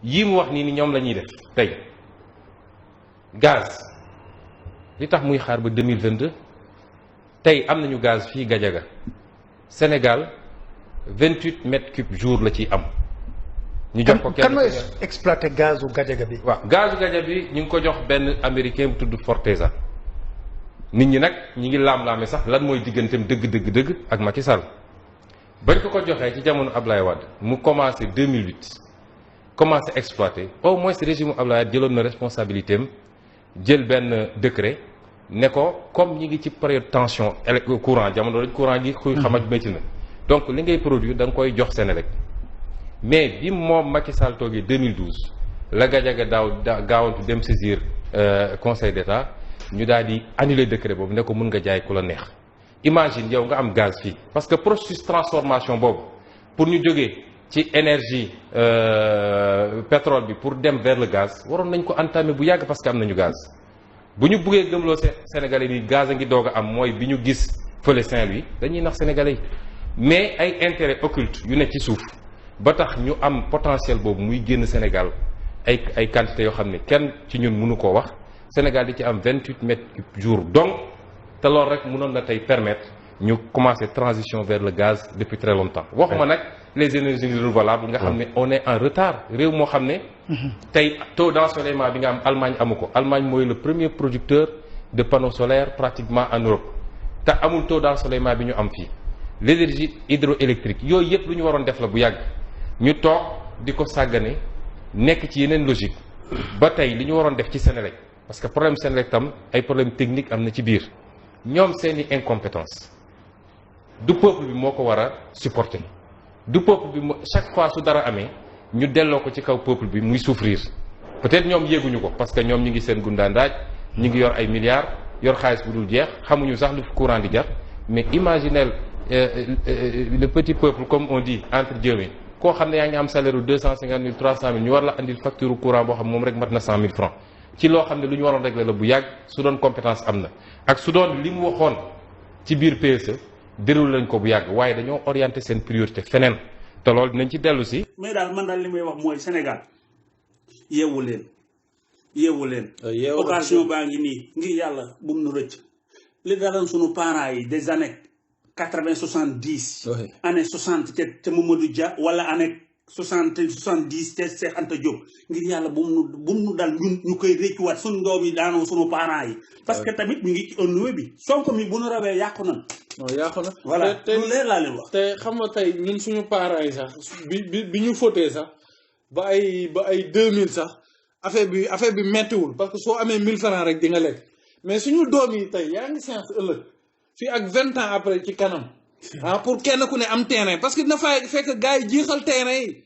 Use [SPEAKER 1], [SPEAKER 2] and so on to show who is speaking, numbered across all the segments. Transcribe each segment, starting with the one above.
[SPEAKER 1] yii mu wax nii ni ñoom la ñuy def tey gaz li tax muy xaar ba 2022 tey am nañu gaz fii Gadiaga Sénégal 28 mètres cubes jour la ciy am. ñu jox ko kenn
[SPEAKER 2] kan mooy exploité gazu Gadiaga bi.
[SPEAKER 1] waaw gazu Gadiaga bi ñu ngi ko jox benn américain bu tudd Forteza nit ñi nag ñi ngi laam-laame sax lan mooy digganteem dëgg ak Macky Sall bañ ko joxee ci jamono Ablaye Wade mu commencé 2008 commencé exploité au moins régime Ablaye Wade jëloon na responsabilité am jël benn décret ne ko comme ñi ngi ci période tension courant jamono dañ courant gi kuy xamaj métti na donc li ngay produire da nga koy jox Senelec mais bi moom Macky Sall toogee 2012 la Gadiaga gaawantu dem saisir conseil d'État ñu daal di annuler décret boobu ne ko mën nga jaay ku la neex imagine yow nga am gaz fii parce que processus transformation boobu pour ñu jógee ci énergie pétrole bi pour dem vers le gaz waroon nañ ko entamer bu yàgg parce que am nañu gaz bu ñu buggee gëmloo Sénégalais yi gaz a ngi doog a am mooy bi ñu gis fële Saint-Louis dañuy nax Sénégalais yi mais ay intérêt occulte yu ne ci suuf ba tax ñu am potentiel boobu muy génn Sénégal ay quantité yoo xam ne kenn ci ñun mënu koo wax Sénégal di ci am 28 mètres cubes jour donc te loolu rek mënoon na tey permettre ñu commencer transition vers le gaz depuis très longtemps waxuma nag les énergies renouvelables nga xam ne on est en retard réew moo xam ne tey taux d'ensoleillement bi nga am Allemagne amu ko Allemagne mooy le premier producteur de panneaux solaires pratiquement en Europe te amul taux d'ensoleillement bi ñu am fii l'énergie hydroélectrique yooyu yëpp lu ñu waroon def la bu yàgg ñu toog di ko sàggane nekk ci yeneen logique ba tey li ñu waroon def ci Senelec parce que problème Senelec tam ay problème technique am na ci biir ñoom seeni incompétence du peuple bi moo ko war a supporter du peuple bi chaque fois su dara amee ñu delloo ko ci kaw peuple bi muy souffrir peut-être ñoom yéeguñu ko parce que ñoom ñi ngi seen gundaandaaj ñi ngi yor ay milliards yor xaalis bu dul jeex xamuñu sax lu courant di jar mais imaginez le petit peuple comme on dit entre guillemets koo xam ne yaa ngi am salaire u 250 000 300 000 ñu war la andil facture courant boo xam moom rek mat na 100 000 francs ci loo xam ne lu ñu waroon régler la bu yàgg su doon compétence am na ak su doon li mu waxoon ci biir PSE déroulé lañ ko bu yàgg waaye dañoo orienté seen priorité feneen te loolu dinañ ci dellu si.
[SPEAKER 3] mais daal man daal li may wax mooy Sénégal yeewu leen. occasion baa ngi nii ngir yàlla bu mu nu rëcc li daloon sunu parents yi des années 80 70. année 60 ca Mamadou Dia wala année 70 ca Cheikh Anta Diop ngir yàlla bu mu nu dal ñun ñu koy réccuwaat sunu doom yi daanoo sunu parents yi. parce que tamit ñu ngi ci onnue bi Sonko mi bu nu rawee yàqu na.
[SPEAKER 4] non yàqu na
[SPEAKER 3] voilà lu leer laa leen wax.
[SPEAKER 4] te xam nga tey ñun suñu parents yi sax bi ñu fóotee sax ba ay 2000 sax affaire bi mettiwul parce que soo amee 1000 francs rek di nga lekk mais suñu doom yi tey yaa ngi science ëllëg fii ak 20 ans après ci kanam pour kenn ku ne am terrain parce que dina fay fekk gars yi jeexal terrain yi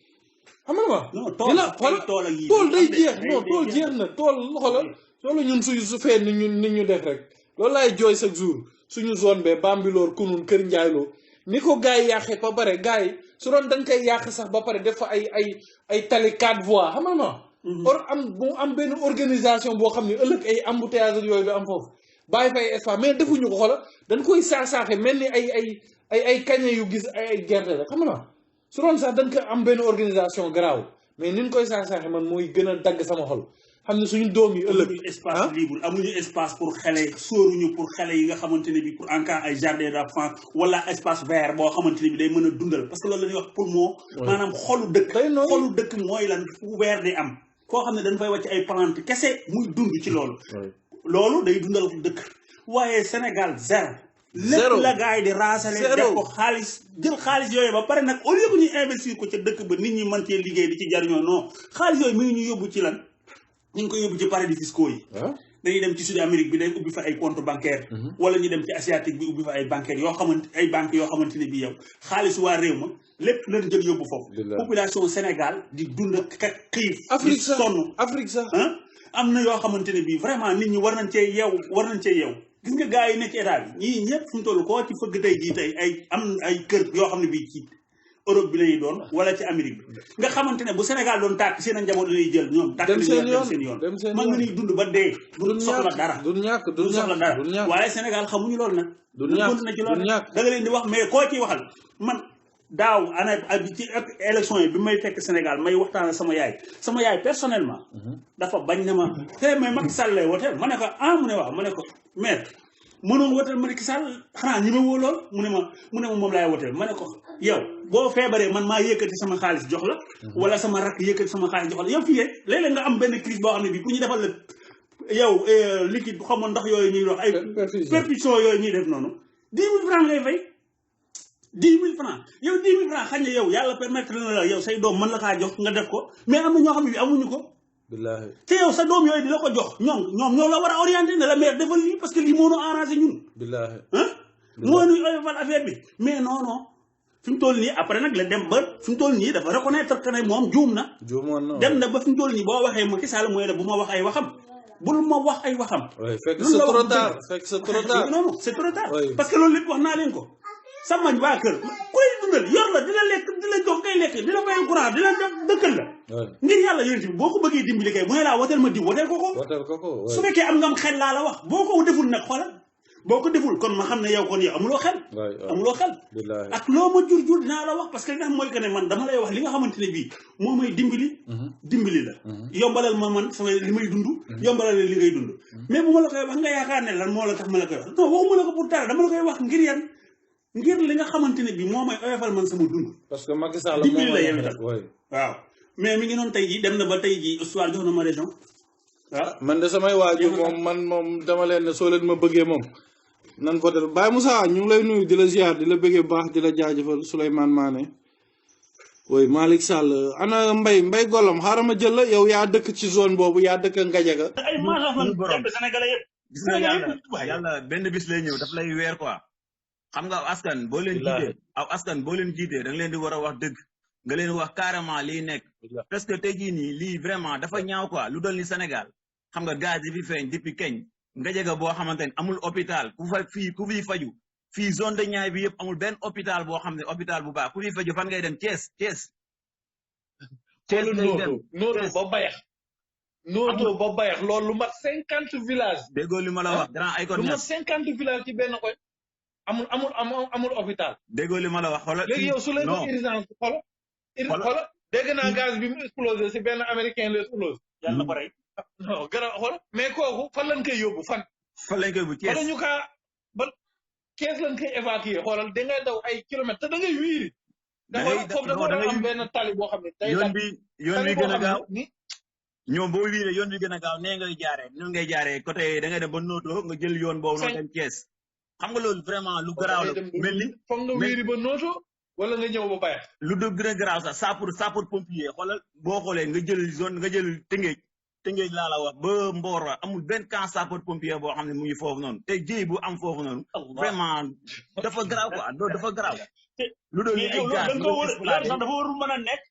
[SPEAKER 4] xam nga ma.
[SPEAKER 3] non tool
[SPEAKER 4] day jeex non tool jeex na tool xoolal ñun su fee ni ñu def rek loolu laay jooy chaque jour. suñu zone be Bambilor Kunun Kër Njaayloo ni ko gars yi yàqee ba pare gars yi su doon dañ koy yàq sax ba pare def fa ay tali 4 voies xam nga non. am benn organisation boo xam ne ëllëg ay embouteillage yooyu bi am foofu bàyyi fa ay espace mais defuñu ko xoola dañ koy saaxee mel ni ay kañe yu gis ay gerte la xam nga non su doon sax dañ ko am benn organisation garaaw mais ni ñu koy saaxee man mooy gën a dagg sama xol. xam ne suñu doom yi ëllëg
[SPEAKER 3] espace libre amuñu espace pour xale sóoruñu pour xale yi nga xamante ne bi pour en cas ay jardin d'enfants wala espace vert boo xamante ne bi day mën a dundal parce que loolu la ñuy wax poumon maanaam xolu dëkk mooy lan fu vert di am foo xam ne dañ fay wàcc ay plante kese muy dund ci loolu day dundal dëkk waaye Sénégal zéro lépp la gars yi di raasale def ko xaalis jël xaalis yooyu ba pare nag au lieu que ñu investir ko ca dëkk ba nit ñi mën cee liggéey di ci jariñoo non xaalis yooyu mi ngi ñu yóbbu ci lan ñu ngi ko yóbbu ci paradis fiscaux yi dañuy dem ci Sud Amérique bi day ubbi fa ay compte bancaire wala ñu dem ci asiatique bi ubbi fa ay bancaires ay banques yoo xamante ne bii yow xaalisu waa réew ma lépp lañ jël yóbbu foofu population Sénégal di dund xiif di sonn
[SPEAKER 4] Afrique sax
[SPEAKER 3] am na yoo xamante ne bii vraiment nit ñi war nañ cee yeew gis nga gars yi nekk ci état bi ñii ñëpp fu mu toll koo ci fëgg tey jii tey ay kër yoo xam ne bii ci Europe bi lañuy doon wala ci Amérique bi nga xamante ne bu Sénégal doon tàkk seen njaboot lay jël ñoom tàkk nañu dem seen yoon man nga ni dund ba dee du soxla dara waaye Sénégal xamuñu loolu nag du ñàkk na ci loolu da nga leen di wax mais koo ciy waxal man daaw année ci élection yi bi may fekk Sénégal may waxtaan ak sama yaay personnellement dafa bañ na ma te mais Macky Sall lay woteel ma ne ko mu ne waaw ma ne ko maire mënoon woteel Macky Sall xanaa ñi ma woo lool mu ne ma moom laay woteel ma ne ko yow boo feebaree man maa yëkkati sama xaalis jox la wala sama rakk yëkkati sama xaalis jox la yow fii léeg-léeg nga am benn crise boo xam ne bii ku ñu defal la yow liquide bu xamoon ndax yooyu ñuy wax ay perfusion yooyu ñuy def noonu 10 000 francs ngay fay 10 000 francs yow 10 000 francs xañ na yow yàlla permettre na la yow say doom mën la kaa jox nga def ko mais am na ñoo xam ne bi amuñu ko
[SPEAKER 4] billahi
[SPEAKER 3] te yow sa doom yooyu di la ko jox ñoom ñoo la war a orienté ne la maire defal lii parce que lii moo ñu arrangé ñun
[SPEAKER 4] billahi
[SPEAKER 3] moo ñu oyofal affaire bi mais non fi mu toll nii après nag la dem ba fi mu toll nii dafa reconnaître que ne moom juum na dem na ba fi mu toll nii boo waxee Macky Sall mooy la bu ma wax ay waxam bul ma wax ay waxam
[SPEAKER 4] fekk c'est trop tard fekk c'est trop tard
[SPEAKER 3] non c'est trop tard parce que loolu lépp wax naa leen ko sa mañ waa kër ku lay dundal yor la di la lekk di la jox ngay lekk di la fay courant di la def dëkkal la ngir yàlla yonent bi boo ko bëggee dimbali kay bu ne laa woteel ma diw woteel ko su fekkee am ngam xel laa la wax boo ko deful nag xoolal boo ko deful kon ma xam ne yow kon yow amuloo xel ak loo ma jur dinaa la wax parce que li nga xam mooy que ne man dama lay wax li nga xamante ne bii moo may dimbali la yombalal ma man sama li may dund yombalal li ngay dund mais bu ma la koy wax nga yaakaar ne lan moo la tax ma la koy wax non waxuma la ko pour dara dama la koy wax ngir li nga xamante ne bii moo may oyofal man sama dund
[SPEAKER 4] parce que Macky Sall
[SPEAKER 3] dimbali la yow itam waaw mais mi ngi noonu tey jii dem na ba tey jii histoire jox na ma région waaw
[SPEAKER 4] man de samay waajur moom dama leen ne soo leen ma bëggee moom nan voté Baye Moussa ñu ngi lay nuyu di la ziar di la bëggee baax di la jaajëfal Souleymane Mané oui Malick Sall ana Mbaye Golom xaaral ma jël la yow yaa dëkk ci zone boobu yaa dëkk Ngadiaga
[SPEAKER 3] ay maanaam man Sénégalais yëpp
[SPEAKER 5] gis nga yàlla benn bis lay ñëw daf lay weer quoi xam nga askan boo leen jiitee da nga leen di war a wax dëgg nga leen wax carrément liy nekk parce que tey jii nii lii vraiment dafa ñaaw quoi lu dol ni Sénégal xam nga gaz yi fi feeñ depuis keñ Ngadiaga boo xamante ne amul hôpital ku fiy faju fii zone de Niayes bi yëpp amul benn hôpital boo xam ne hôpital bu baax ku fiy faju fan ngay dem Thiès ngay dem
[SPEAKER 4] Nooto ba Bayax loolu lu mat 50 villages
[SPEAKER 5] déggoo li ma la wax grand ay kon
[SPEAKER 4] lu mat 50 villages ci benn koy amul hôpital
[SPEAKER 5] déggoo li ma la wax xoolal
[SPEAKER 4] léegi yow su leen ko urgence xoolal dégg naa gaz bi mu explosé si benn américain la explosé
[SPEAKER 3] yàlla ko rey
[SPEAKER 4] non gën a xool mais kooku fan lañ koy yóbbu fan
[SPEAKER 5] lañ koy yóbbu Thiès
[SPEAKER 4] wala ñu kaa ba Thiès lañ koy évacuer xoolal da ngay daw ay kilomètres te da ngay wiiri foofu dafa war a am benn tali boo xam ne day
[SPEAKER 5] yoon bi gën a gaaw ñoom boo wiiree yoon bi gën a gaaw nee ngay jaaree côté da ngay dem ba Nooto nga jël yoon boobu noonu dem Thiès xam nga loolu vraiment lu garaaw la mel ni
[SPEAKER 4] foog nga wiiri ba Nooto wala nga ñëw ba Bayax
[SPEAKER 5] lu dëgg gën a garaaw sax sapeur pompier xoolal boo xoolee nga jël Tëngéej laa la wax ba Mboor wa amul benn camp sapeur pompier boo xam ne mu ngi foofu noonu te jéy bu am foofu noonu vraiment dafa garaaw quoi dafa garaaw lu doon ay gaz
[SPEAKER 3] loolu sax dafa warul mën a nekk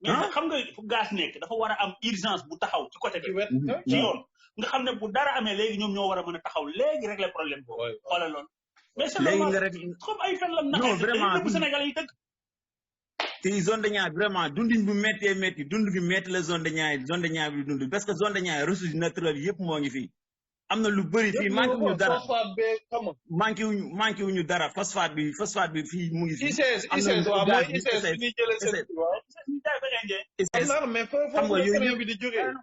[SPEAKER 3] mais xam nga fu gaz nekk dafa war a am urgence bu taxaw ci côté bi ci yoon nga xam ne bu dara amee léegi ñoom ñoo war a mën a taxaw léegi régler problème boobu xoolal loolu mais
[SPEAKER 5] léegi nga rek
[SPEAKER 3] comme ay fen lam naxee vraiment bu Sénégal yi dëkk
[SPEAKER 5] te zone de Niayes vraiment dundin bu métti dund gi métti la zone de Niayes bi dund parce que zone de Niayes ressources naturelles yëpp moo ngi fii am na lu bëri fii manqué wuñu dara phosphate bi fii mu ngi fii xam nga yooyu
[SPEAKER 4] bi di jógee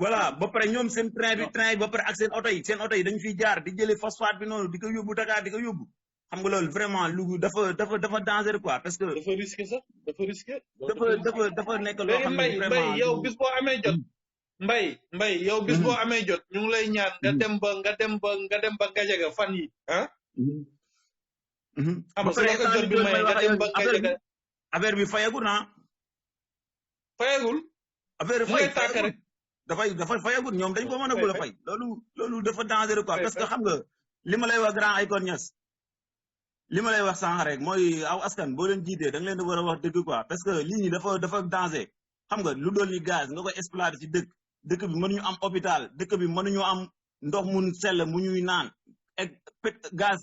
[SPEAKER 5] voilà ba pare ñoom seen train yi ba pare ak seen oto yi dañ fiy jaar di jëlee phosphate bi noonu di ko yóbbu Dakar di ko yóbbu xam nga loolu vraiment lu dafa dangereux quoi parce que
[SPEAKER 4] dafa risqué sax
[SPEAKER 5] dafa nekk loo xam ne vraiment
[SPEAKER 4] Mbaye yow bis boo amee jot Mbaye yow bis boo amee jot ñu ngi lay ñaan nga dem ba Ngadiaga fan yi xam nga ko jot bi may nga dem ba Ngadiaga
[SPEAKER 5] affaire bi fayagul affaire fay tàkk rek dafay fayagul ñoom dañ ko mën a gul a fay loolu dafa dangereux quoi parce que xam nga li ma lay wax grand ay kon ñas li ma lay wax sànq rek mooy aw askan boo leen jiitee da nga leen di war a wax dëgg quoi parce que lii nii dafa danger xam nga lu doon ni gaz nga koy exploiter ci dëkk bi mënuñu am hôpital dëkk bi mënuñu am ndox mun sell mu ñuy naan ak gaz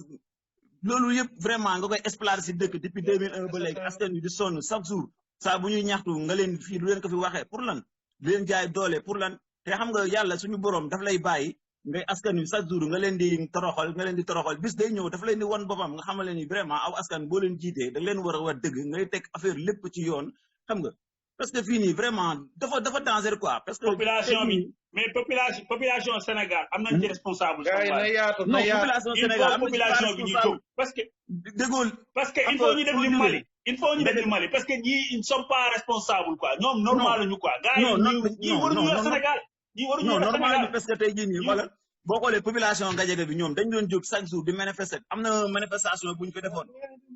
[SPEAKER 5] loolu yëpp vraiment nga koy exploiter ci dëkk depuis 2001 ba léegi askan wi di sonn chaque jour saa bu ñuy ñaxtu nga leen fii du leen ko fi waxee pour lan di leen jaay doole pour lan te xam nga yàlla suñu borom daf lay bàyyi ngay askan wi chaque jour nga leen di toroxal bis day ñëw dafa leen di wan boppam nga xamal leen ni vraiment aw askan boo leen jiitee da leen war a war dëgg ngay teg affaire lépp ci yoon xam nga parce que fii nii vraiment dafa danger quoi parce que
[SPEAKER 3] population bi mais population Sénégal am nañ ci responsable.
[SPEAKER 4] gars yi na yaatu
[SPEAKER 5] non population Sénégal am
[SPEAKER 3] population bi ñu jóg parce que
[SPEAKER 5] déggul
[SPEAKER 3] parce que il faut ñu def li Mali il faut ñu def li Mali parce que ñii ils ne sont pas responsables quoi ñoom normal lañu quoi gars yi ñii waruñu yor Sénégal ñii waruñu yor
[SPEAKER 5] normal
[SPEAKER 3] Sénégal
[SPEAKER 5] parce que tey jii nii wala boo xoolee population Gadiaga bi ñoom dañ doon jóg chaque jour di manifester am na manifestation bu ñu fi defoon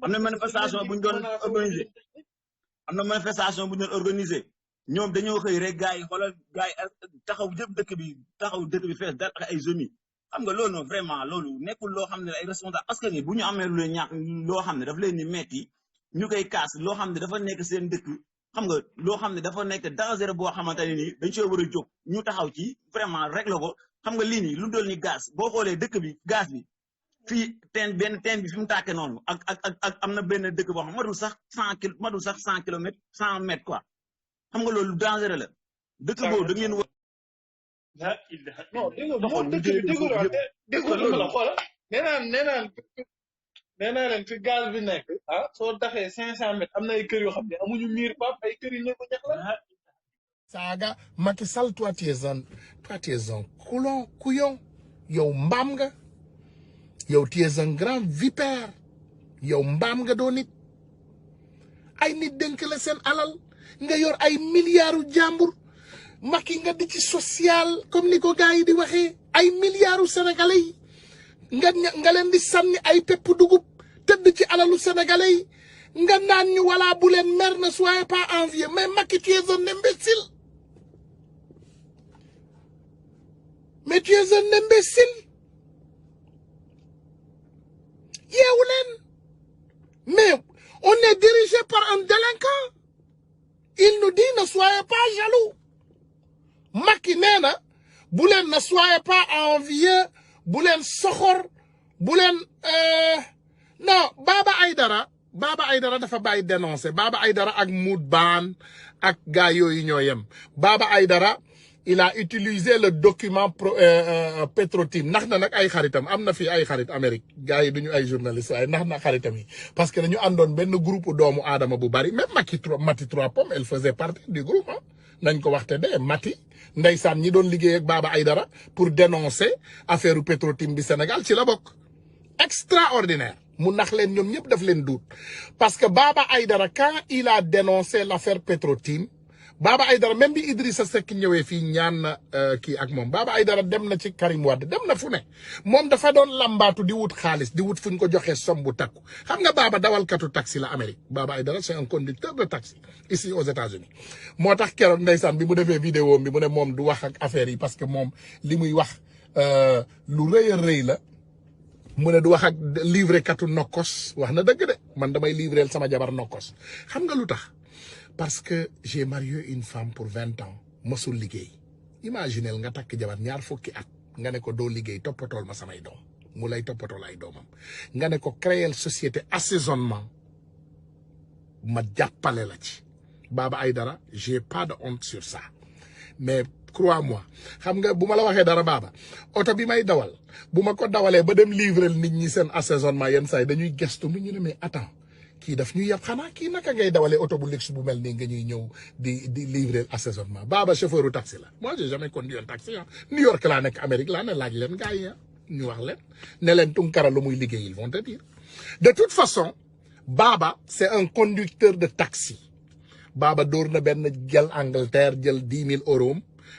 [SPEAKER 5] am na manifestation bu ñu doon organiser am na manifestation bu ñu doon organiser ñoom dañoo xëy rek gars yi xoolal gars yi taxaw jëpp dëkk bi fees dal ak ay jeunes xam nga loolu noonu vraiment loolu nekkul loo xam ne ay responsable parce que ni bu ñu amee lu leen ñàkk loo xam ne daf leen ni metti ñu koy kaas loo xam ne dafa nekk seen dëkk xam nga loo xam ne dafa nekk danger boo xamante ne nii dañ see war a jóg ñu taxaw ci vraiment régler ko xam nga lii nii lu dool ni gaz boo xoolee dëkk bi gaz bi fii benn teen bi fi mu tàkkee noonu ak am na benn dëkk boo xam madul sax 100 kilomètres 100 mètres quoi xam nga loolu dangereux la dëkk boobu da ngeen war
[SPEAKER 4] non déglu la xoola nee naa leen fi gaz bi nekk soo taxee 500 mètres am na ay kër yoo xam ne amuñu miir pap ay kër yu nekk ñax la
[SPEAKER 6] Saga Macky Sall toi tu es un couillon yow mbaam nga yow tu es un grand vipère yow mbaam nga doo nit ay nit dénk la seen alal nga yor ay milliards jàmbur Macky nga di ci social comme ni ko gars yi di waxee ay milliards sénégalais yi nga leen di sànni ay pepp dugub tëdd ci alalu sénégalais yi nga naan ñu wala bu leen mer ne soyez pas envieux mais Macky tu es un imbécile mais tu es un imbécile yeewu leen mais on est dirigé par un délinquant il nous dit ne soyez pas jaloux Macky nee na bu leen ne soyez pas envieux bu leen soxor bu leen non Baba Aïdara dafa bàyyi dénoncer Baba Aïdara ak Mout Ban ak gars yooyu ñoo yem Baba Aïdara il a utilisé le document Petro-Tim ndax na nag ay xaritam am na fi ay xarit Amérique gars yi duñu ay journalistes waaye ndax na xaritam yi parce que dañu àndoon benn groupe doomu aadama bu bari même Mati Trois Pommes elle faisait partie du groupe nañ ko waxte de Mati ndeysaan ñi doon liggéey ak Baba Aïdara pour dénoncer affaire Petro-Tim bi Sénégal ci la bokk extraordinaire mu nax leen ñoom ñëpp daf leen duut parce que Baba Aïdara quand il a dénoncé l'affaire Petro-Tim Baba Aïdara même bi Idrissa Seck ñëwee fii ñaan na kii ak moom Baba Aïdara dem na ci Karim Wade dem na fu ne moom dafa doon lambaatu di wut xaalis di wut fu ñu ko joxee somme bu takku xam nga Baba dawalkatu taxi la Amérique Baba Aïdara c'est un conducteur de taxi ici aux États-Unis moo tax keroog ndeysaan bi mu defee vidéo bi mu ne moom du wax ak affaire yi parce que moom li muy wax lu rëy a rëy la mu ne du wax ak livré katu nokkos wax na dëgg de man damay livreel sama jabar nokkos xam nga lu tax parce que j'ai marié une femme pour 20 ans mosul liggéey imaginel nga takk jabar ñaar fukki at nga ne ko doo liggéey toppatool ma samay doom mu lay toppatool ay doomam nga ne ko créer société assaisonnement ma jàppale la ci Baba Aïdara j'ai pas de honte sur ça mais crois-moi xam nga bu ma la waxee dara Baba oto bi may dawal bu ma ko dawalee ba dem livrer nit ñi seen assaisonnement yenn saa yi dañuy gestu mi ñu ne mais attends kii daf ñu yab xanaa kii naka ngay dawalee oto bu luxe bu mel nii nga ñuy ñëw di livrer assaisonnement Baba chauffeur taxi la moi j'ai jamais conduit un taxi New York laa nekk Amérique laa ne laaj leen gars yi ñu wax leen ne leen Tunkara lu muy liggéey ils vont te dire de toute façon Baba c'est un conducteur de taxi Baba dóor na benn jël Angleterre jël 10 000 euros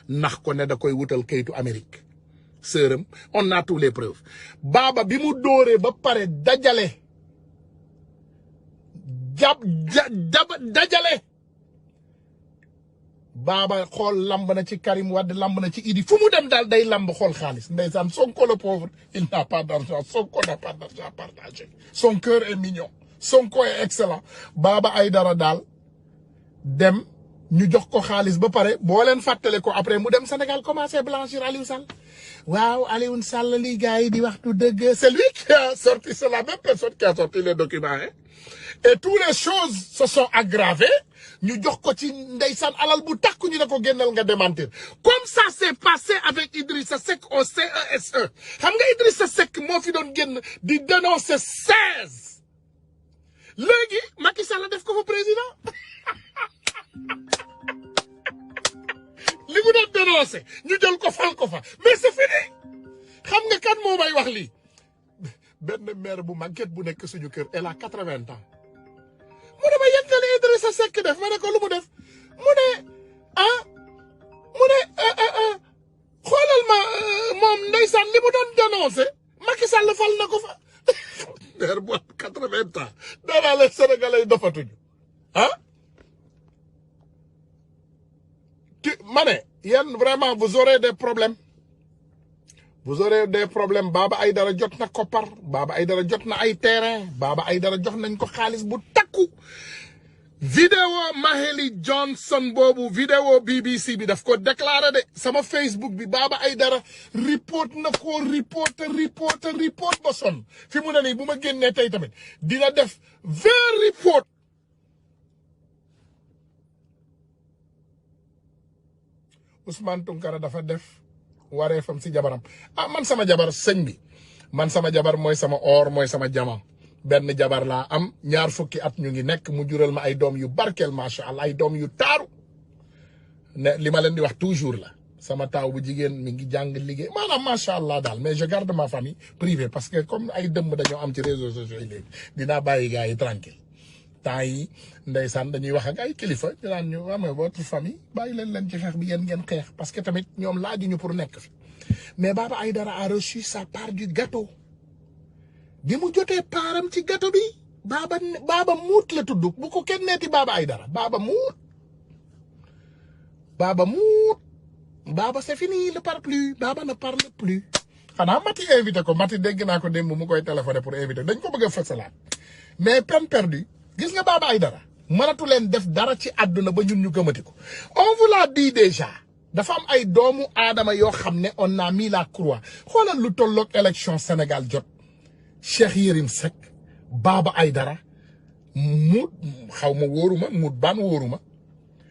[SPEAKER 6] nax ko ne da koy wutal kayitu Amérique sërëm on a tous les preuves Baba bi mu dóoree ba pare dajale dajale Baba xool lamb na ci Karim Wade lamb na ci Idi fu mu dem daal day lamb xool xaalis ndeysaan Sonko le pauvre il n'a pas d'argent Sonko n'a pas d'argent à partager son cœur est mignon Sonko est excellent Baba Aïdara daal dem ñu jox ko xaalis ba pare boo leen fàttale ko après mu dem Sénégal commencé blanchir Aliou Sall waaw Aliou Sall li gars yi di waxtu dëgg c'est lui qui a sorti, c'est la même personne qui a sorti les documents hein. Et toutes les choses se sont aggravées ñu jox ko ci ndeysaan alal bu takku ñu ne ko génnal nga démentir comme ça s'est passé avec Idrissa Seck au CESE xam nga Idrissa Seck moo fi doon génn di dénoncer 16 léegi Macky Sall def ko fa président li mu doon dénoncé ñu jël ko fal ko fa mais c'est fini xam nga kan moo may wax lii benn maire bu màgget bu nekk suñu kër elle a 80 ans mu ne ma yëg nga li Idrissa Seck def ma ne ko lu mu def mu ne xoolal ma moom ndeysaan li mu doon dénoncé Macky Sall fal na ko fa maire bu am 80 ans daanaa leen Sénégalais yi dofatuñu ma ne yéen vraiment vous aurez des problèmes Baba Aïdara jot na koppar Baba Aïdara jot na ay terrain Baba Aïdara jox nañ ko xaalis bu takku vidéo Mahélie Johnson boobu vidéo BBC bi daf ko déclaré de sama Facebook bi Baba Aïdara report na ko report ba son fi mu ne nii bu ma génnee tey tamit dina def 20 report Ousmane Tounkara dafa def waree fam si jabaram man sama jabar sëñ bi man sama jabar mooy sama or mooy sama jama benn jabar laa am ñaar fukki at ñu ngi nekk mu jural ma ay doom yu barkeel macha allah ay doom yu taaru ne li ma leen di wax toujours la sama taaw bu jigéen mi ngi jàng liggéey maanaam macha allah daal mais je garde ma famille privée parce que comme ay dëmm dañoo am ci réseaux sociaux yi léegi dinaa bàyyi gars yi tranquille temps yi ndeysaan dañuy wax ak ay kilifa ñu naan ñu amee votre famille bàyyi leen ci xeex bi yéen ngeen xeex parce que tamit ñoom laajuñu pour nekk fi mais Baba Aïdara a reçu sa part du gâteau bi mu jotee paaram ci gâteau bi Baba Muut la tudd bu ko kenn neeti Baba Aïdara Baba Muut Baba c'est fini ne parle plus Baba ne parle plus xanaa Mati invité ko Mati dégg naa ko démb mu koy téléphoné pour invité dañ ko bëgg a fësalaat mais peine perdue gis nga Baba Aïdara mënatu leen def dara ci àdduna ba ñun ñu gëmati ko on vous l'a dit déjà dafa am ay doomu aadama yoo xam ne on a mis la croix xoolal lu tolloog élection Sénégal jot Cheikh Yérim Seck Baba Aïdara Mout xaw ma wóoruma Mout ban wóoruma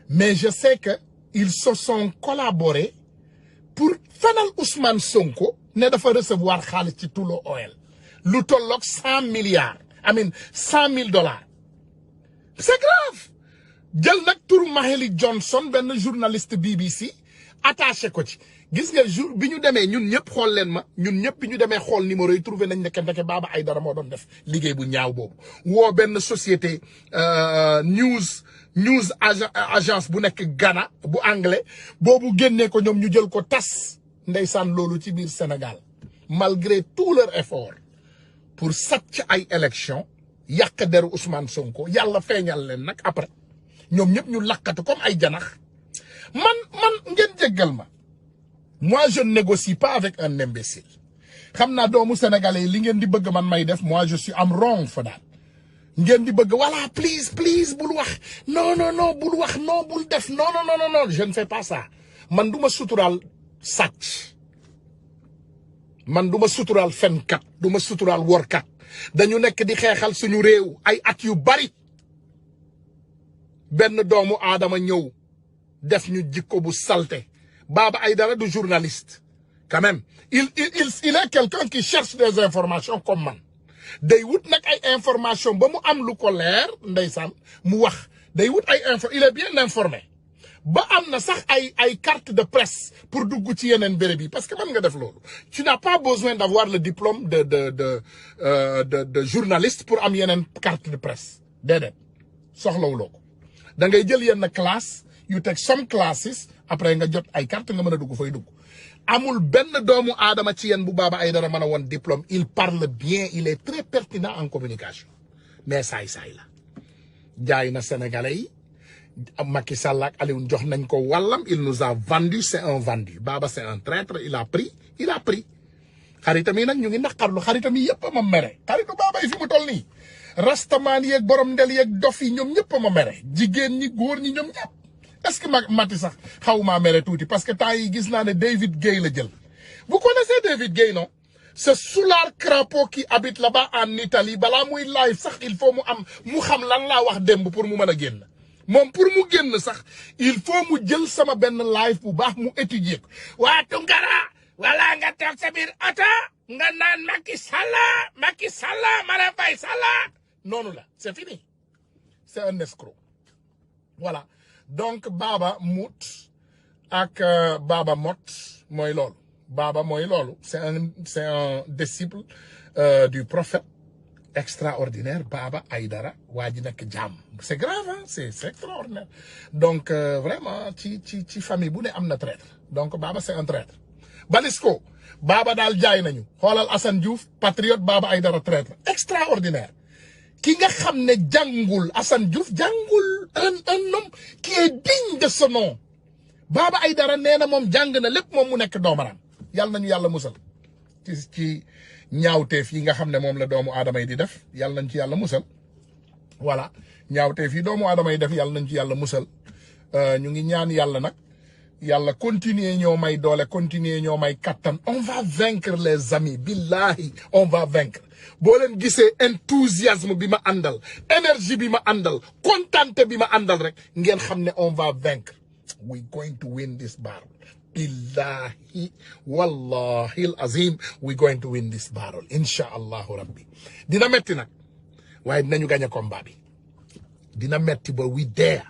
[SPEAKER 6] mais je sais que ils se sont collaborés pour fenal Ousmane Sonko ne dafa recevoir xaalis ci Tullow Oil lu tolloog 100 milliards amin 100 000 $. C'est grave jël nag turu Mahélie Johnson benn journaliste BBC attaché ko ci gis nga jour bi ñu demee ñun ñëpp xool leen ma ñun ñëpp bi ñu demee xool numéro yi trouvé nañ ndeke Baba Aïdara moo doon def liggéey bu ñaaw boobu woo benn société news agence bu nekk Ghana bu anglais boobu génnee ko ñoom ñu jël ko tas ndeysaan loolu ci biir Sénégal malgré tout leur effort pour sàcc ay élection yàq deru Ousmane Sonko yàlla feeñal leen nag après ñoom ñëpp ñu lakkatu comme ay janax man ngeen jéggal ma moi je ne négocie pas avec un imbécile xam naa doomu sénégalais yi li ngeen di bëgg man may def moi je suis am wrong fa daal ngeen di bëgg voilà please bul wax non bul wax non bul def non je ne fais pas ça man du ma suturaal sàcc man du ma suturaal fenkat du ma suturaal workat dañu nekk di xeexal suñu réew ay at yu bari benn doomu aadama ñëw def ñu jikko bu salte Baba Aïdara du journaliste quand même il est quelqu'un qui cherche des informations comme man day wut nag ay information ba mu am lu ko leer ndeysaan mu wax day wut ay il est bien informé ba am na sax ay carte de presse pour dugg ci yeneen béréb yi parce que mën nga def loolu tu n'as pas besoin d'avoir le diplôme de journaliste pour am yeneen carte de presse déedéet soxlawuloo ko da ngay jël yenn classe yu teg some classes après nga jot ay carte nga mën a dugg fay dugg amul benn doomu aadama ci yéen bu Baba Aïdara mën a woon diplôme il parle bien il est très pertinent en communication mais saay la jaay na sénégalais yi Macky Sall ak Alioune jox nañ ko wàllam il nous a vendu c'est un vendu Baba c'est un traître il a pris xaritam yi nag ñu ngi naqarlu xaritam yi yëpp a ma mere xaritu Baba yi fi mu toll nii rastamaan yeeg borom ndel yeeg dof yi ñoom ñëpp a ma mere jigéen ñi góor ñi ñoom ñëpp est-ce que Mati sax xawma mere tuuti parce que temps yi gis naa ne David Gueye la jël vous connaissez David Gueye non ce soulard crapaud qui habite là-bas en Italie balaa muy live sax il faut mu xam lan laa wax démb pour mu mën a génn moom pour mu génn sax il faut mu jël sama benn live bu baax mu étudier ko waa Tunkara wala nga toog sa biir oto nga naan Macky Sall Marème Faye Sall noonu la c'est fini c'est un escroc voilà donc Baba Mout ak Baba Mot mooy loolu Baba mooy loolu c'est un disciple du prophète extraordinaire Baba Aïdara waa ji nekk jaam c'est grave hein c'est extraordinaire donc vraiment ci famille bu ne am na traître donc Baba c'est un traître Balisco Baba daal jaay nañu xoolal Assane Diouf patriote Baba Aïdara traître extraordinaire ki nga xam ne jàngul Assane Diouf jàngul un homme qui est digne de ce nom Baba Aïdara nee na moom jàng na lépp moom mu nekk doomaram yàlla nañu yàlla musal ci ñaawteef yi nga xam ne moom la doomu aadama yi di def yàlla nañ ci yàlla musal voilà ñaawteef yi doomu aadama yi def yàlla nañ ci yàlla musal ñu ngi ñaan yàlla nag yàlla continuer ñoo may doole continuer ñoo may kattan on va vaincre les amis billahi on va vaincre boo leen gisee enthousiasme bi ma àndal énergie bi ma àndal kontante bi ma àndal rek ngeen xam ne on va vaincre we going to win this battle billahi wallahi al azim we going to win this battle insha allahu rabbi dina metti nag waaye dinañu gagné combat bi dina metti ba we dare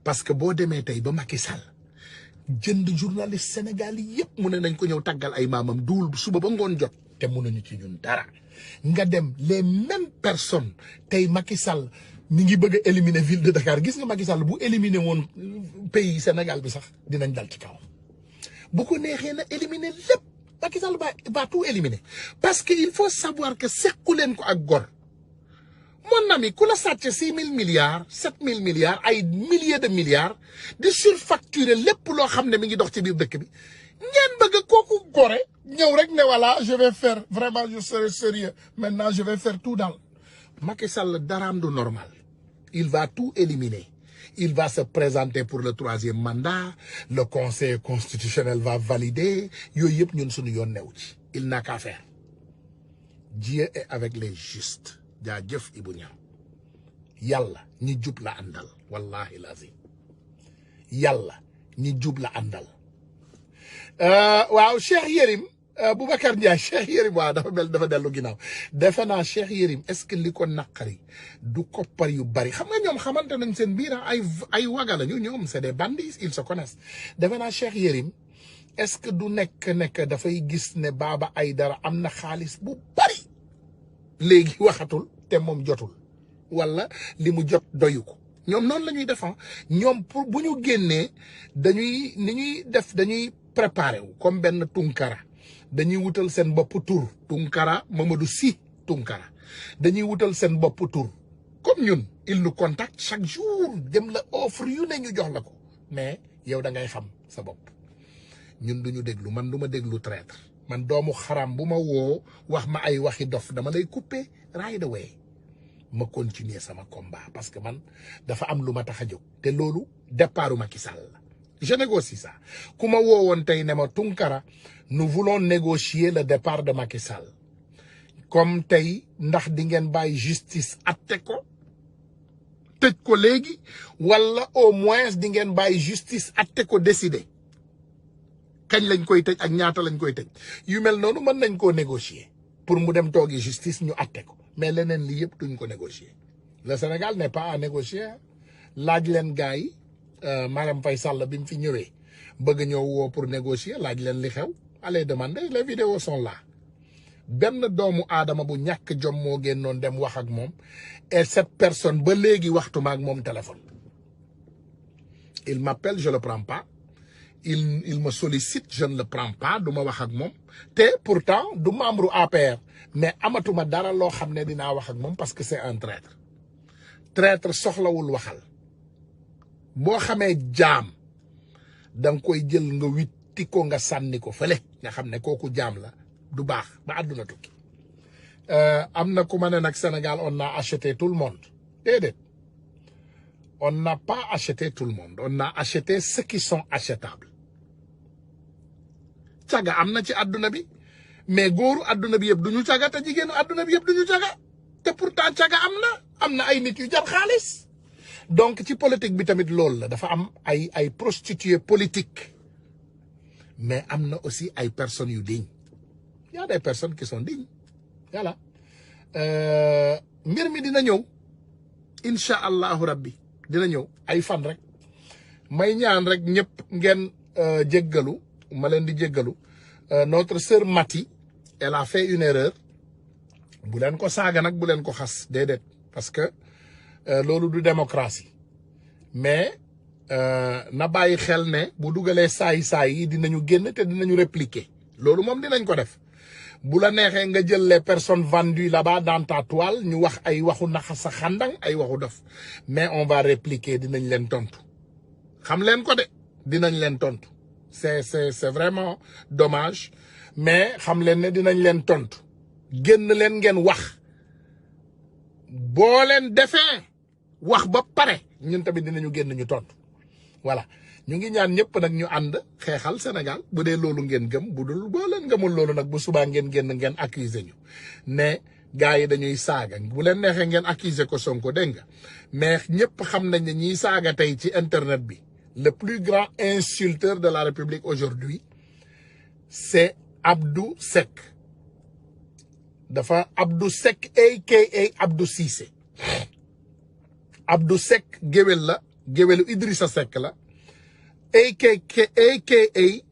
[SPEAKER 6] parce que boo demee tey ba Macky Sall jënd journaliste Sénégal yëpp mu ne nañ ko ñëw tàggal ay maamam duul suba ba ngoon jot te mënuñu ci ñun dara nga dem les mêmes personnes tey Macky Sall mi ngi bëgg a éliminer ville de Dakar gis nga Macky Sall bu éliminer woon pays Sénégal bi sax dinañ dal ci kawam bu ko neexee na éliminer lépp Macky Sall va tout éliminer parce que il faut savoir que sequ leen ko ak gor mon ami ku la sàcc 6 000 milliards 7 000 milliards ay milliers de milliards di surfacturer lépp loo xam ne mi ngi dox ci biir dëkk bi ngeen bëgg kooku gore ñëw rek ne voilà je vais faire vraiment je serai sérieux maintenant je vais faire tout dans Macky Sall daraam du normal il va tout éliminer il va se présenter pour le 3e mandat le conseil constitutionnel va valider yooyu yëpp ñun suñu yoon new ci il n'a qu'à faire Dieu est avec les justes jaajëf Ibou Niang yàlla ñi jub la àndal wallahi lazim yàlla ñi jub la àndal waaw Cheikh Yérim Boubacar Ndiaye Cheikh Yérim waaw dafa dellu ginnaaw defe naa Cheikh Yérim est-ce que li ko naqari du koppar yu bari xam nga ñoom xamante nañ seen biir ay waga lañu ñoom c'est des bandits ils se connaissent defe naa Cheikh Yérim est-ce que du nekk dafay gis ne Baba Aïdara am na xaalis bu bari léegi waxatul te moom jotul wala li mu jot doyu ko ñoom noonu la ñuy def ñoom pour bu ñu génnee dañuy ni ñuy def dañuy préparer wu comme benn Tunkara dañuy wutal seen bopp tur Tunkara Mamadou Sy Tunkara dañuy wutal seen bopp tur comme ñun il nous contacte chaque jour dem la offre yu ne ñu jox la ko mais yow da ngay xam sa bopp ñun duñu déglu man du ma déglu traître man doomu xaram bu ma woo wax ma ay waxi dof dama lay couper right away ma continuer sama combat parce que man dafa am lu ma tax a jóg te loolu départu Macky Sall la je négocie ça ku ma woowoon tey ne ma Tunkara nous voulons négocier le départ de Macky Sall comme tey ndax di ngeen bàyyi justice atte ko tëj ko léegi wala au moins di ngeen bàyyi justice atte ko décider kañ lañ koy tëj ak ñaata lañ koy tëj yu mel noonu mën nañ koo négocier pour mu dem toogi justice ñu atte ko mais leneen li yëpp duñ ko négocier le Sénégal n'est pas à négocier laaj leen gars yi Marème Faye Sall bi mu fi ñëwee bëgg ñëw woo pour négocier laaj leen li xew allez demander les vidéos sont là benn doomu aadama bu ñàkk jom moo génnoon dem wax ak moom et cette personne ba léegi waxtuma ak moom téléphone il m'appelle je le prends pas il me sollicite je ne le prends pas du ma wax ak moom te pourtant du membre APR mais amatuma dara loo xam ne dinaa wax ak moom parce que c'est un traître soxlawul waxal boo xamee jaam danga koy jël nga witti ko nga sànni ko fële nga xam ne kooku jaam la du baax ba àdduna tukki am na ku ma ne nag Sénégal on a acheté tout le monde déedéet on n'a pas acheté tout le monde, on a acheté ceux qui sont achetables. Caga am na ci àdduna bi mais góoru àdduna bi yëpp duñu caga te jigéenu àdduna bi yëpp duñu caga te pourtant caga am na ay nit yu jar xaalis. Donc ci politique bi tamit loolu la dafa am ay prostituées politiques mais am na aussi ay personnes yu dignes. Il y a des personnes qui sont dignes voilà mbir mi dina ñëw incha allahu rabbi dina ñëw ay fan rek may ñaan rek ñëpp ngeen jéggalu ma leen di jéggalu notre sœur Mati elle a fait une erreur bu leen ko saaga nag bu leen ko xas déedéet parce que loolu du démocratie mais na bàyyi xel ne bu dugalee saay yi dinañu génn te dinañu répliquer loolu moom dinañ ko def bu la neexee nga jël les personnes vendues là-bas dans ta toile ñu wax ay waxu naxa sa xandang ay waxu dof mais on va répliquer dinañ leen tontu xam leen ko de dinañ leen tontu c'est vraiment dommage mais xam leen ne dinañ leen tontu génn leen ngeen wax boo leen defee wax ba pare ñun tamit dinañu génn ñu tontu voilà ñu ngi ñaan ñëpp nag ñu ànd xeexal Sénégal bu dee loolu ngeen gëm bu dul boo leen gëmul loolu nag bu subaa ngeen génn ngeen accuser ñu ne gars yi dañuy saaga bu leen neexee ngeen accuser ko Sonko dégg nga mais ñëpp xam nañ ne ñiy saaga tey ci internet bi le plus grand insulteur de la République aujourd'hui c'est Abdou Seck dafa Abdou Seck aka Abdou Cissé Abdou Seck géwél la géwélu Idrissa Seck la aka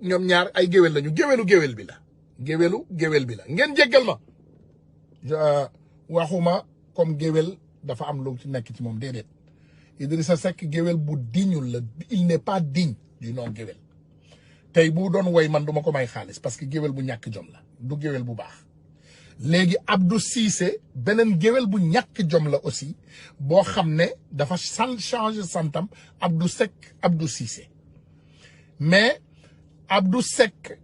[SPEAKER 6] ñoom ñaar ay géwél lañu géwél bi la géwél bi la ngeen jéggal ma waxuma comme géwél dafa am lu ci nekk ci moom déedéet Idrissa Seck géwél bu diñul la il n'est pas digne du nom géwél tey bu doon woy man duma ko may xaalis parce que géwél bu ñàkk jom la du géwél bu baax léegi Abdou Cissé beneen géwél bu ñàkk jom la aussi boo xam ne dafa changer santam Abdou Seck Abdou Cissé mais Abdou Seck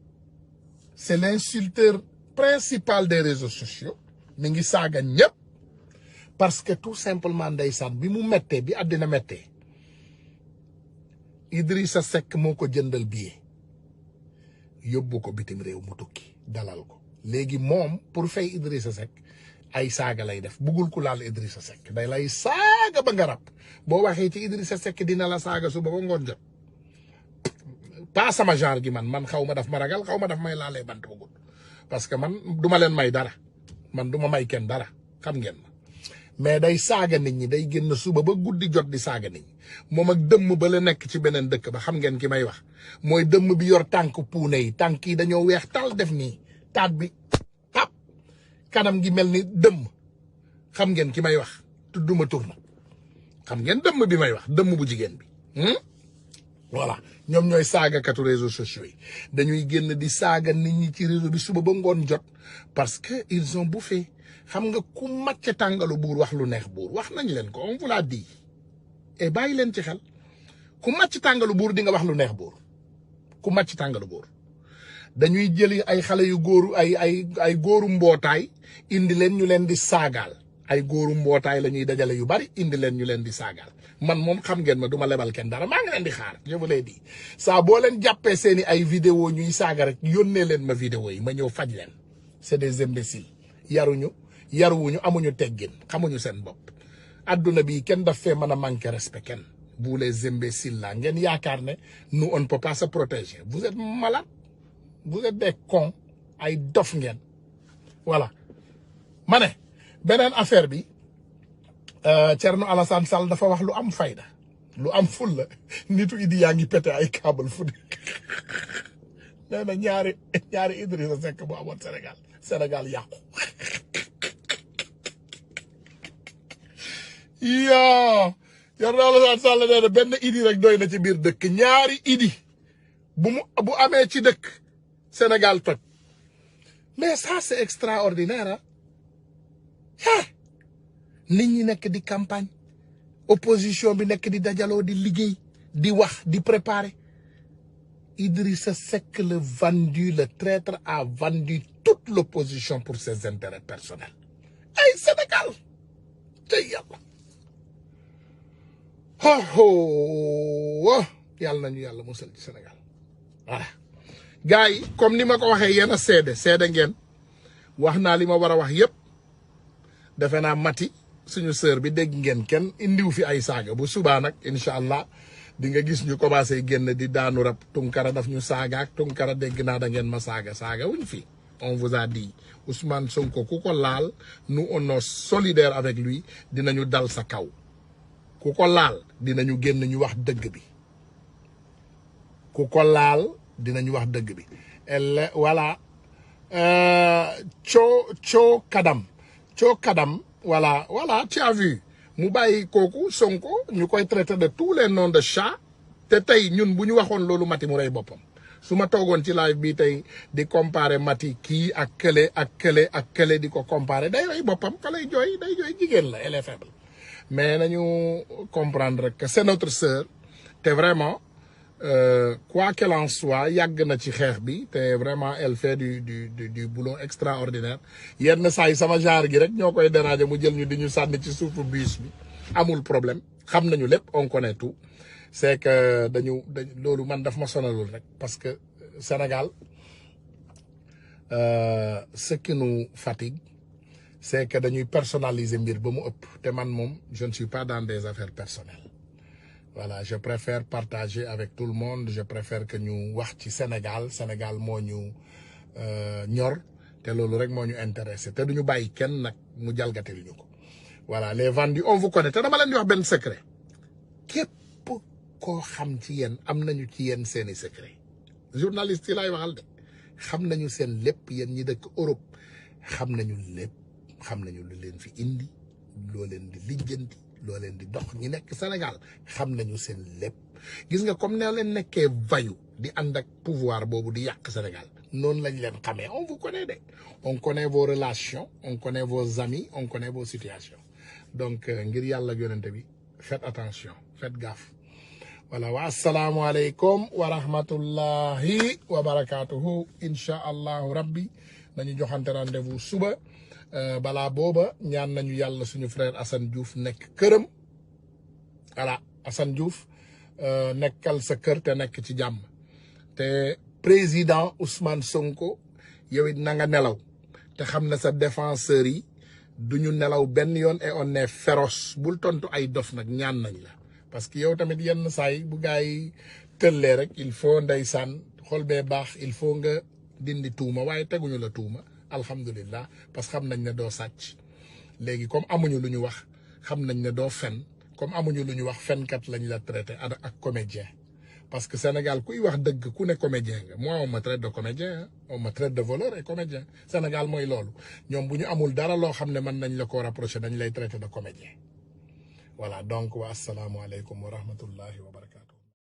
[SPEAKER 6] c'est l'insulteur principal des réseaux sociaux mi ngi saaga ñëpp parce que tout simplement ndeysaan bi mu mettee bi àddina mettee Idrissa Seck moo ko jëndal billet yóbbu ko bitim réew mu tukki dalal ko léegi moom pour fay Idrissa Seck ay saaga lay def buggul ku laal Idrissa Seck day lay saaga ba nga rab boo waxee ci Idrissa Seck dina la saaga suba ba ngoon jot pas sama genre gi man xaw ma daf ma ragal xaw ma daf may laalee bant bu gudd parce que man duma leen may dara man duma may kenn dara xam ngeen ma mais day saaga nit ñi day génn suba ba guddi jot di saaga nit ñi moom ak dëmm ba la nekk ci beneen dëkk ba xam ngeen ki may wax mooy dëmm bi yor tànk puune yi tànk yi dañoo weex tal def nii taat bi tap kanam gi mel ni dëmm xam ngeen ki may wax tudduma tur na xam ngeen dëmm bi may wax dëmm bu jigéen bi voilà ñoom ñooy saagakatu réseaux sociaux yi dañuy génn di saaga nit ñi ci réseau bi suba ba ngoon jot parce que ils ont bouffé xam nga ku màcc tàngalu buur wax lu neex buur wax nañ leen ko on vous l'a dit et bàyyi leen ci xel ku màcc tàngalu buur di nga wax lu neex buur ku màcc tàngalu buur dañuy jëli ay xale yu góoru ay góoru mbootaay indi leen ñu leen di saagaal ay góoru mbootaay la ñuy dajale yu bari indi leen ñu leen di saagaal man moom xam ngeen ma duma lebal kenn dara maa ngi leen di xaar je vous l'ai dit saa boo leen jàppee seeni ay vidéo ñuy saaga rek yónnee leen ma vidéo yi ma ñëw faj leen c'est des imbéciles yaruwuñu amuñu teggin xamuñu seen bopp adduna bi kenn daf fee mën a manquer respect kenn vous les imbéciles là ngeen yaakaar ne nous on ne peut pas se protéger vous êtes malade vous êtes des cons ay dof ngeen voilà ma ne beneen affaire bi Thierno Alassane Sall dafa wax lu am fayda lu am ful la nitu Idi yaa ngi pété ay câble fu nee na ñaari Idrissa Seck bu amoon Sénégal yàqu yoo Thierno Alassane Sall nee na benn Idi rek doy na ci biir dëkk ñaari Idi bu amee ci dëkk Sénégal toj mais ça c'est extraordinaire ah nit ñi nekk di campagne opposition bi nekk di dajaloo di liggéey di wax di préparer Idrissa Seck le vendu le traître a vendu toute l'opposition pour ses intérêts personnels ay Sénégal tey yàlla yàlla nañu yàlla musal ci Sénégal voilà gars yi comme ni ma ko waxee yéen a seede ngeen wax naa li ma war a wax yëpp defe naa Mati suñu sœur bi dégg ngeen kenn indiw fi ay saaga bu subaa nag incha allah di nga gis ñu commencé génn di daanu rab Tunkara daf ñu saaga ak Tunkara dégg naa da ngeen ma saaga wuñ fi on vous a dit Ousmane Sonko ku ko laal nous on est solidaire avec lui dinañu dal sa kaw ku ko laal dinañu génn ñu wax dëgg bi ku ko laal dinañu wax dëgg bi elle voilà Cho Kadam voilà tu as vu mu bàyyi kooku Sonko ñu koy traité de tous les noms de chat te tey ñun bu ñu waxoon loolu Mati mu rey boppam su ma toogoon ci live bi tey di comparer Mati kii ak kële di ko comparer day rey boppam fa lay jooy day jooy jigéen la elle est faible mais nañu comprendre rek que c'est notre sœur te vraiment quoi qu'elle en soit yàgg na ci xeex bi te vraiment elle fait du boulot extraordinaire yenn saa yi sama genre gi rek ñoo koy déranger mu jël ñu di ñu sànni ci suufu bus bi amul problème xam nañu lépp on connaît tout c'est que dañu loolu man daf ma sonalul rek parce que Sénégal ce qui nous fatigue c'est que dañuy personnaliser mbir ba mu ëpp te man moom je ne suis pas dans des affaires personnelles voilà je préfère partager avec tout le monde je préfère que ñu wax ci Sénégal moo ñu ñor te loolu rek moo ñu intéressé te duñu bàyyi kenn nag mu jalgate li ñu ko voilà les vendus on vous connaît te dama leen di wax benn secret képp koo xam ci yéen am nañu ci yéen seeni secret journaliste yi laay waxal de xam nañu seen lépp yéen ñi dëkk Europe xam nañu lépp xam nañu lu leen fi indi loo leen di lijjanti loo leen di dox ñi nekk Sénégal xam nañu seen lépp gis nga comme ne leen nekkee vayu di ànd ak pouvoir boobu di yàq Sénégal noonu lañ leen xamee on vous connaît de on connaît vos relations on connaît vos amis on connaît vos situations donc ngir yàlla ak yonente bi faites attention faites gaffe voilà wa asalaamualeykum wa rahmatullahi wa barakatuhu incha allahu rabbi nañu joxante rendez-vous suba balaa booba ñaan nañu yàlla suñu frère Assane Diouf nekk këram voilà Assane Diouf nekkal sa kër te nekk ci jàmm te président Ousmane Sonko yow it na nga nelaw te xam na sa défenseurs yi duñu nelaw benn yoon et on est féroce bul tontu ay dof nag ñaan nañ la parce que yow tamit yenn saay bu gaa yi tëllee rek il faut ndeysaan xol bee baax il faut nga dindi tuuma waaye teguñu la tuuma alhamdulillah parce que xam nañ ne doo sàcc léegi comme amuñu lu ñu wax xam nañ ne doo fen comme amuñu lu ñu wax fenkat lañ la traité ak comédien parce que Sénégal kuy wax dëgg ku ne comédien nga moi on me traite de comédien on me traite de voleur et comédien Sénégal mooy loolu ñoom bu ñu amul dara loo xam ne mën nañ la ko rapproché dañ lay traité de comédien voilà donc wa asalaamualeykum wa rahmatullahi wa barakatu